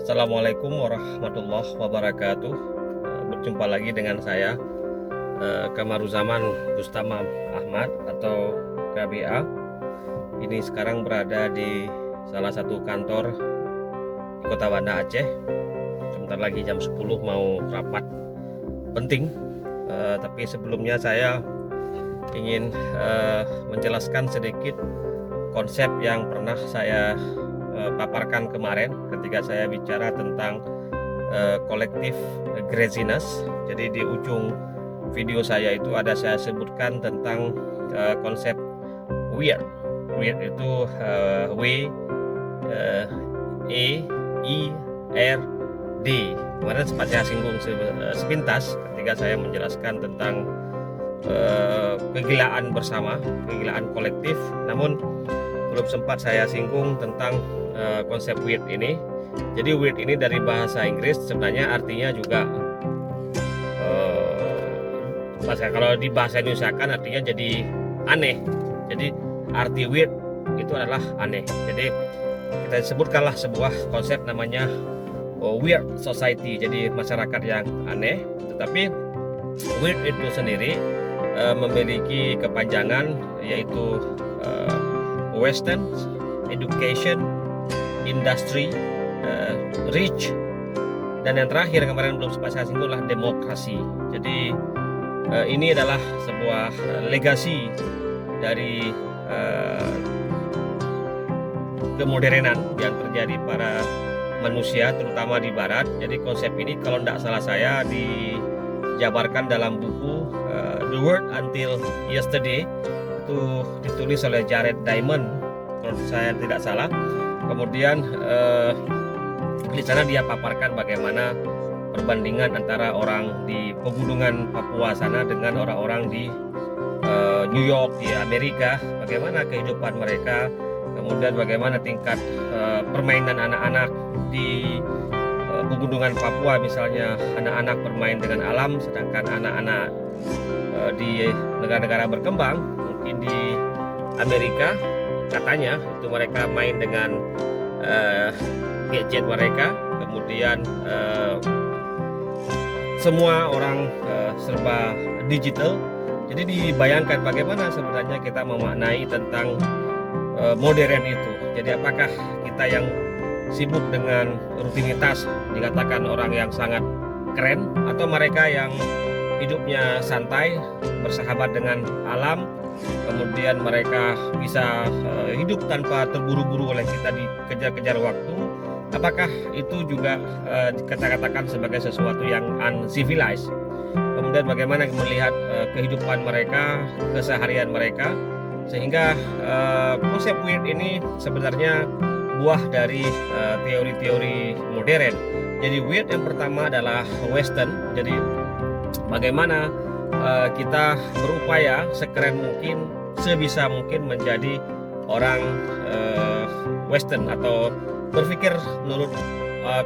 Assalamualaikum warahmatullahi wabarakatuh. Berjumpa lagi dengan saya Kamaruzaman Bustama Ahmad atau KBA. Ini sekarang berada di salah satu kantor di Kota Banda Aceh. Sebentar lagi jam 10 mau rapat penting. Tapi sebelumnya saya ingin menjelaskan sedikit konsep yang pernah saya paparkan kemarin ketika saya bicara tentang kolektif craziness. Jadi di ujung video saya itu ada saya sebutkan tentang konsep weird. Weird itu W E I R D. Kemarin sempat saya singgung sepintas ketika saya menjelaskan tentang kegilaan bersama, kegilaan kolektif. Namun belum sempat saya singgung tentang konsep weird ini. Jadi weird ini dari bahasa Inggris, sebenarnya artinya juga kalau di bahasa Indonesia kan artinya jadi aneh. Jadi arti weird itu adalah aneh. Jadi kita sebutkanlah sebuah konsep namanya weird society, jadi masyarakat yang aneh. Tetapi weird itu sendiri memiliki kepanjangan, yaitu Western, Education, Industry, Rich, dan yang terakhir kemarin belum sempat saya singgung adalah demokrasi. Jadi ini adalah sebuah legasi dari kemodernan yang terjadi pada manusia, terutama di Barat. Jadi konsep ini kalau tidak salah saya dijabarkan dalam buku The World Until Yesterday, itu ditulis oleh Jared Diamond kalau saya tidak salah. Kemudian di sana dia paparkan bagaimana perbandingan antara orang di pegunungan Papua sana dengan orang-orang di New York di Amerika, bagaimana kehidupan mereka, kemudian bagaimana tingkat permainan anak-anak di pegunungan Papua, misalnya anak-anak bermain dengan alam, sedangkan anak-anak di negara-negara berkembang mungkin di Amerika katanya itu mereka main dengan gadget mereka, kemudian semua orang serba digital. Jadi dibayangkan bagaimana sebenarnya kita memaknai tentang modern itu. Jadi apakah kita yang sibuk dengan rutinitas dikatakan orang yang sangat keren, atau mereka yang hidupnya santai, bersahabat dengan alam, kemudian mereka bisa hidup tanpa terburu-buru oleh kita dikejar-kejar waktu. Apakah itu juga dikatakan sebagai sesuatu yang uncivilized? Kemudian bagaimana melihat kehidupan mereka, keseharian mereka, sehingga konsep weird ini sebenarnya buah dari teori-teori modern. Jadi weird yang pertama adalah Western. Jadi bagaimana kita berupaya sekeren mungkin, sebisa mungkin menjadi orang Western atau berpikir menurut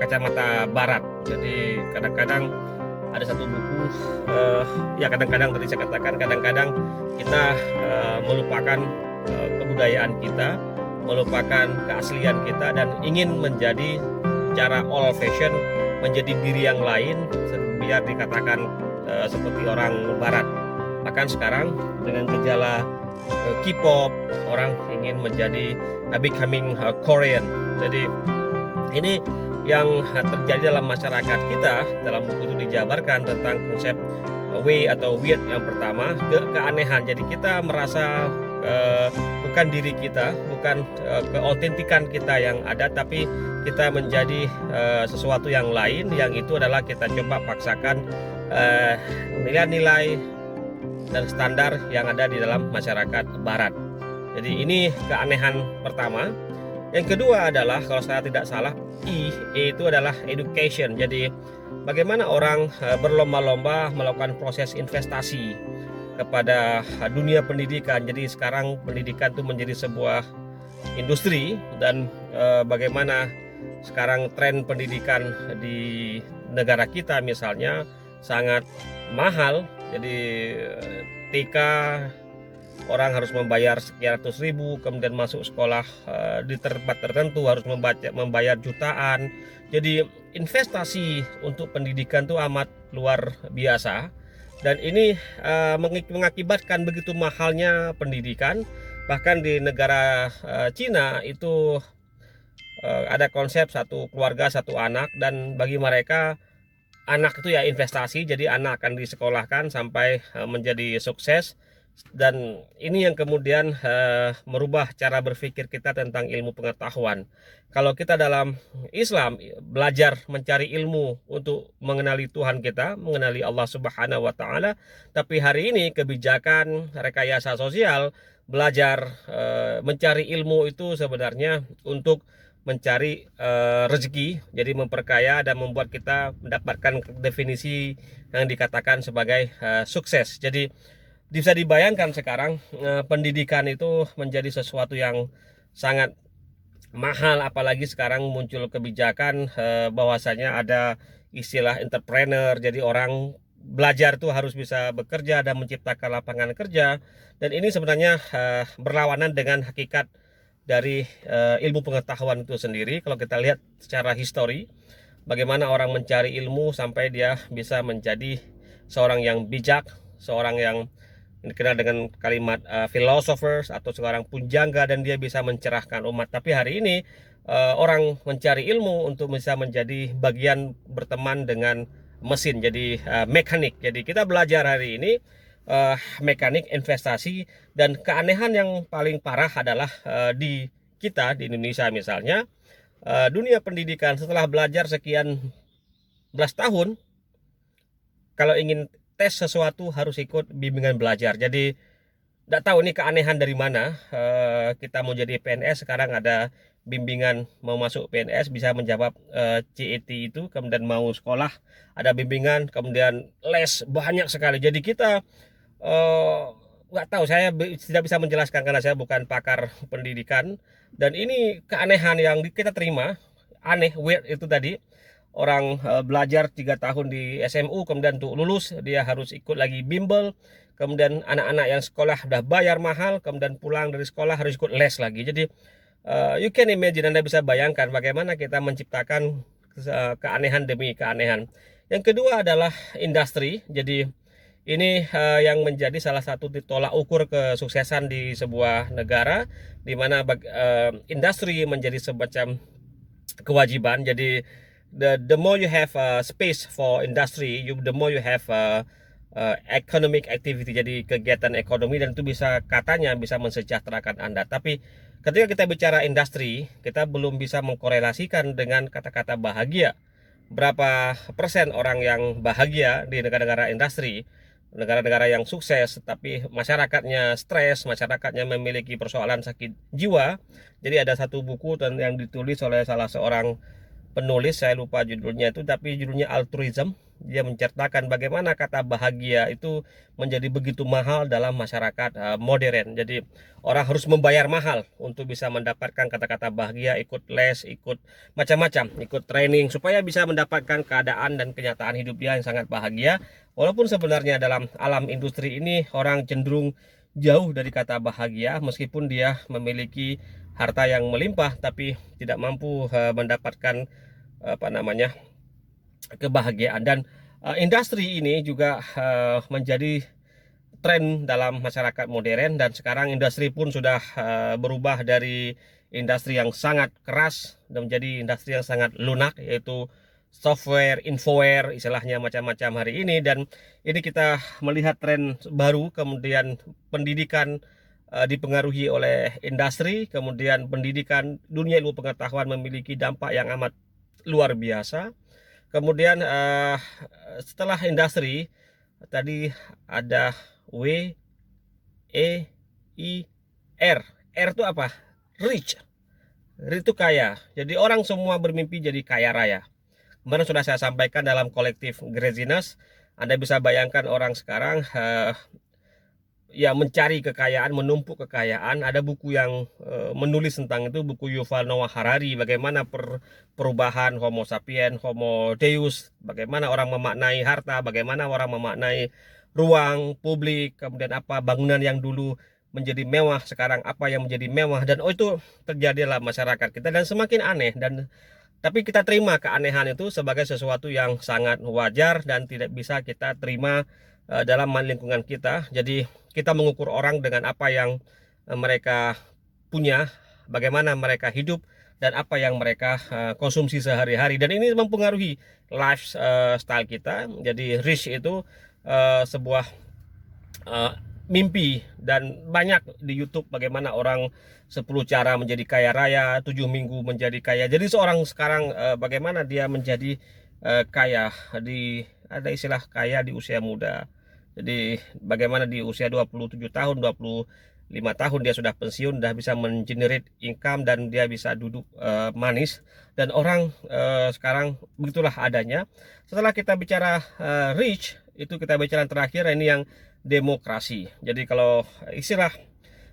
kacamata Barat. Jadi kadang-kadang ada satu buku, ya kadang-kadang tadi saya katakan, kadang-kadang kita melupakan kebudayaan kita, melupakan keaslian kita, dan ingin menjadi cara old fashion, menjadi diri yang lain biar dikatakan seperti orang Barat. Bahkan sekarang dengan gejala K-pop, orang ingin menjadi becoming Korean. Jadi ini yang terjadi dalam masyarakat kita. Dalam buku itu dijabarkan tentang konsep way atau weird yang pertama, keanehan. Jadi kita merasa bukan diri kita, bukan keautentikan kita yang ada, tapi kita menjadi sesuatu yang lain, yang itu adalah kita coba paksakan nilai-nilai dan standar yang ada di dalam masyarakat Barat. Jadi ini keanehan pertama. Yang kedua adalah, kalau saya tidak salah, E itu adalah education. Jadi bagaimana orang berlomba-lomba melakukan proses investasi kepada dunia pendidikan. Jadi sekarang pendidikan itu menjadi sebuah industri, dan bagaimana sekarang tren pendidikan di negara kita misalnya sangat mahal. Jadi TK, orang harus membayar sekian ratus ribu, kemudian masuk sekolah di tempat tertentu harus membayar jutaan. Jadi investasi untuk pendidikan itu amat luar biasa, dan ini mengakibatkan begitu mahalnya pendidikan. Bahkan di negara Cina itu ada konsep satu keluarga satu anak, dan bagi mereka anak itu ya investasi, jadi anak akan disekolahkan sampai menjadi sukses. Dan ini yang kemudian merubah cara berpikir kita tentang ilmu pengetahuan. Kalau kita dalam Islam belajar mencari ilmu untuk mengenali Tuhan kita, mengenali Allah Subhanahu wa taala, tapi hari ini kebijakan rekayasa sosial belajar mencari ilmu itu sebenarnya untuk mencari rezeki, jadi memperkaya dan membuat kita mendapatkan definisi yang dikatakan sebagai sukses. Jadi bisa dibayangkan sekarang pendidikan itu menjadi sesuatu yang sangat mahal, apalagi sekarang muncul kebijakan bahwasanya ada istilah entrepreneur. Jadi orang belajar tuh harus bisa bekerja dan menciptakan lapangan kerja, dan ini sebenarnya berlawanan dengan hakikat dari ilmu pengetahuan itu sendiri. Kalau kita lihat secara histori, bagaimana orang mencari ilmu sampai dia bisa menjadi seorang yang bijak, seorang yang dikenal dengan kalimat philosophers atau seorang punjangga, dan dia bisa mencerahkan umat. Tapi hari ini orang mencari ilmu untuk bisa menjadi bagian berteman dengan mesin, jadi mekanik. Jadi kita belajar hari ini mekanik, investasi, dan keanehan yang paling parah adalah di kita di Indonesia misalnya, dunia pendidikan setelah belajar sekian belas tahun, kalau ingin tes sesuatu harus ikut bimbingan belajar. Jadi tidak tahu ini keanehan dari mana. Kita mau jadi PNS sekarang ada bimbingan, mau masuk PNS bisa menjawab CET itu, kemudian mau sekolah ada bimbingan, kemudian les banyak sekali. Jadi kita nggak tahu, saya tidak bisa menjelaskan karena saya bukan pakar pendidikan, dan ini keanehan yang kita terima. Aneh, weird itu tadi. Orang belajar 3 tahun di SMU, kemudian untuk lulus dia harus ikut lagi bimbel, kemudian anak-anak yang sekolah udah bayar mahal, kemudian pulang dari sekolah harus ikut les lagi. Jadi you can imagine, Anda bisa bayangkan bagaimana kita menciptakan keanehan demi keanehan. Yang kedua adalah industri. Jadi ini yang menjadi salah satu tolak ukur kesuksesan di sebuah negara, di mana industri menjadi semacam kewajiban. Jadi the more you have space for industry, the more you have economic activity, jadi kegiatan ekonomi, dan itu bisa katanya bisa mensejahterakan Anda. Tapi ketika kita bicara industri, kita belum bisa mengkorelasikan dengan kata-kata bahagia. Berapa persen orang yang bahagia di negara-negara industri, negara-negara yang sukses, tapi masyarakatnya stres, masyarakatnya memiliki persoalan sakit jiwa. Jadi ada satu buku yang ditulis oleh salah seorang penulis, saya lupa judulnya itu, tapi judulnya Altruism. Dia menceritakan bagaimana kata bahagia itu menjadi begitu mahal dalam masyarakat modern. Jadi orang harus membayar mahal untuk bisa mendapatkan kata-kata bahagia, ikut les, ikut macam-macam, ikut training supaya bisa mendapatkan keadaan dan kenyataan hidup dia yang sangat bahagia. Walaupun sebenarnya dalam alam industri ini orang cenderung jauh dari kata bahagia, meskipun dia memiliki harta yang melimpah tapi tidak mampu mendapatkan kebahagiaan. Dan industri ini juga menjadi tren dalam masyarakat modern, dan sekarang industri pun sudah berubah dari industri yang sangat keras dan menjadi industri yang sangat lunak, yaitu software, infoware, istilahnya macam-macam hari ini. Dan ini kita melihat tren baru, kemudian pendidikan dipengaruhi oleh industri, kemudian pendidikan dunia ilmu pengetahuan memiliki dampak yang amat luar biasa. Kemudian setelah industri tadi ada W, E, I, R. R itu apa? Rich. Rich itu kaya. Jadi orang semua bermimpi jadi kaya raya. Kemarin sudah saya sampaikan dalam kolektif Greziness. Anda bisa bayangkan orang sekarang ya mencari kekayaan, menumpuk kekayaan. Ada buku yang menulis tentang itu, buku Yuval Noah Harari, bagaimana perubahan Homo sapiens, Homo Deus, bagaimana orang memaknai harta, bagaimana orang memaknai ruang publik, kemudian apa bangunan yang dulu menjadi mewah sekarang, apa yang menjadi mewah, dan itu terjadi dalam masyarakat kita dan semakin aneh. Dan tapi kita terima keanehan itu sebagai sesuatu yang sangat wajar dan tidak bisa kita terima dalam lingkungan kita. Jadi kita mengukur orang dengan apa yang mereka punya, bagaimana mereka hidup, dan apa yang mereka konsumsi sehari-hari, dan ini mempengaruhi lifestyle kita. Jadi rich itu sebuah mimpi, dan banyak di YouTube bagaimana orang 10 cara menjadi kaya raya, 7 minggu menjadi kaya. Jadi seorang sekarang bagaimana dia menjadi kaya, ada istilah kaya di usia muda. Jadi bagaimana di usia 27 tahun, 25 tahun dia sudah pensiun, sudah bisa mengenerate income, dan dia bisa duduk manis. Dan orang sekarang begitulah adanya. Setelah kita bicara rich, itu kita bicara terakhir, ini yang demokrasi. Jadi kalau istilah,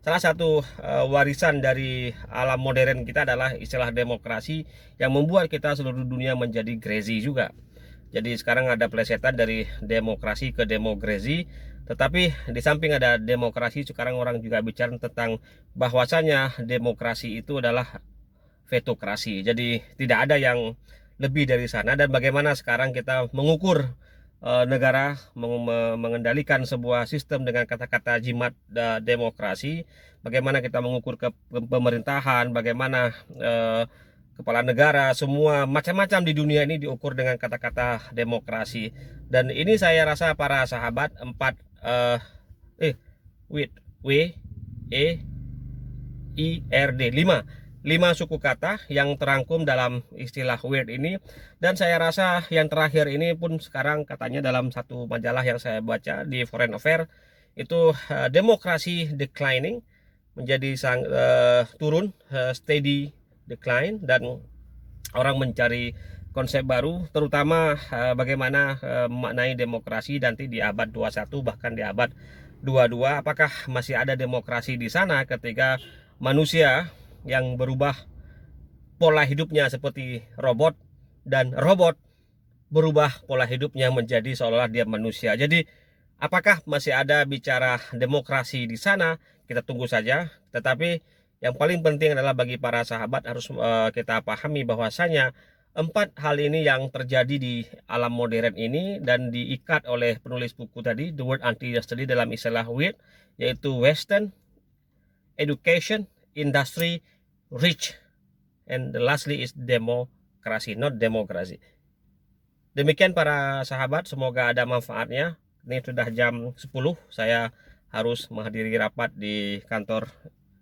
salah satu warisan dari alam modern kita adalah istilah demokrasi, yang membuat kita seluruh dunia menjadi crazy juga. Jadi sekarang ada plesetan dari demokrasi ke demokrasi, tetapi di samping ada demokrasi, sekarang orang juga bicara tentang bahwasanya demokrasi itu adalah vetokrasi. Jadi tidak ada yang lebih dari sana. Dan bagaimana sekarang kita mengukur negara, mengendalikan sebuah sistem dengan kata-kata jimat demokrasi, bagaimana kita mengukur ke pemerintahan, bagaimana kepala negara, semua macam-macam di dunia ini diukur dengan kata-kata demokrasi. Dan ini saya rasa para sahabat, lima suku kata yang terangkum dalam istilah weird ini. Dan saya rasa yang terakhir ini pun sekarang katanya dalam satu majalah yang saya baca di Foreign Affairs itu demokrasi declining, menjadi turun, steady decline, dan orang mencari konsep baru, terutama bagaimana memaknai demokrasi nanti di abad 21, bahkan di abad 22. Apakah masih ada demokrasi di sana ketika manusia yang berubah pola hidupnya seperti robot, dan robot berubah pola hidupnya menjadi seolah-olah dia manusia. Jadi apakah masih ada bicara demokrasi di sana? Kita tunggu saja. Tetapi yang paling penting adalah bagi para sahabat harus kita pahami bahwasanya 4 hal ini yang terjadi di alam modern ini, dan diikat oleh penulis buku tadi, The Word Anti-Yesterday, dalam istilah weird, yaitu Western, Education, Industry, Rich, and the lastly is demokrasi, not demokrasi. Demikian para sahabat, semoga ada manfaatnya. Ini sudah jam 10, saya harus menghadiri rapat di kantor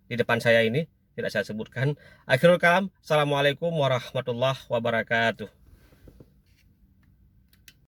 di depan saya ini, tidak saya sebutkan. Akhirul kalam, assalamualaikum warahmatullahi wabarakatuh.